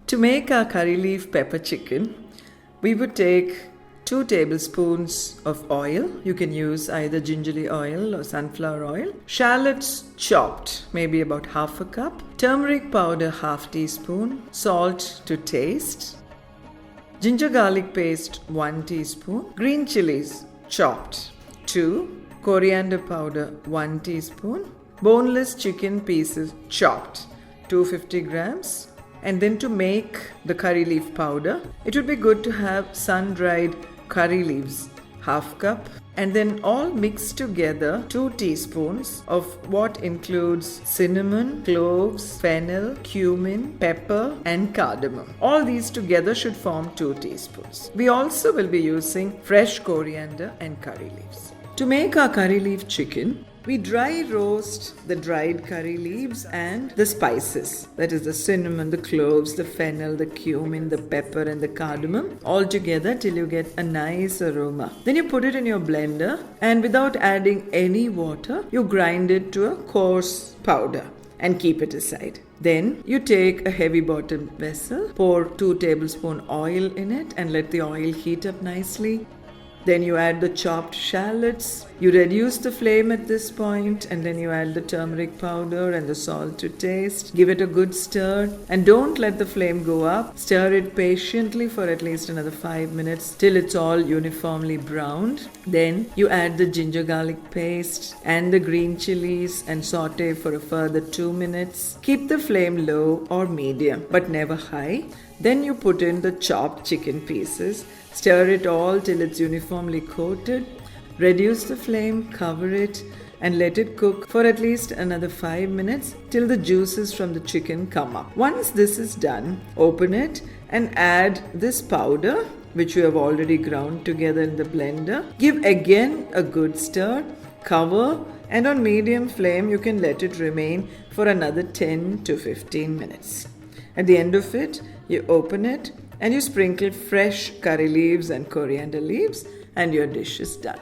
To make our curry leaf pepper chicken, we would take 2 tablespoons of oil. You can use either gingerly oil or sunflower oil. Shallots chopped, maybe about half a cup. Turmeric powder, half teaspoon. Salt to taste. Ginger garlic paste, 1 teaspoon. Green chilies chopped, 2. Coriander powder, 1 teaspoon. Boneless chicken pieces chopped, 250 grams. And then to make the curry leaf powder, it would be good to have sun-dried curry leaves, half cup. And then all mixed together, 2 teaspoons of what includes cinnamon, cloves, fennel, cumin, pepper and cardamom. All these together should form 2 teaspoons. We also will be using fresh coriander and curry leaves. To make our curry leaf chicken, we dry roast the dried curry leaves and the spices. That is the cinnamon, the cloves, the fennel, the cumin, the pepper and the cardamom all together till you get a nice aroma. Then you put it in your blender and without adding any water, you grind it to a coarse powder and keep it aside. Then you take a heavy bottomed vessel, pour 2 tablespoons oil in it and let the oil heat up nicely. Then you add the chopped shallots. You reduce the flame at this point and then you add the turmeric powder and the salt to taste. Give it a good stir and don't let the flame go up. Stir it patiently for at least another 5 minutes till it's all uniformly browned. Then you add the ginger garlic paste and the green chilies and saute for a further 2 minutes. Keep the flame low or medium but never high. Then you put in the chopped chicken pieces. Stir it all till it's uniformly coated. Reduce the flame, cover it and let it cook for at least another 5 minutes till the juices from the chicken come up. Once this is done, open it and add this powder which you have already ground together in the blender. Give again a good stir, cover and on medium flame you can let it remain for another 10 to 15 minutes. At the end of it, you open it and you sprinkle fresh curry leaves and coriander leaves and your dish is done.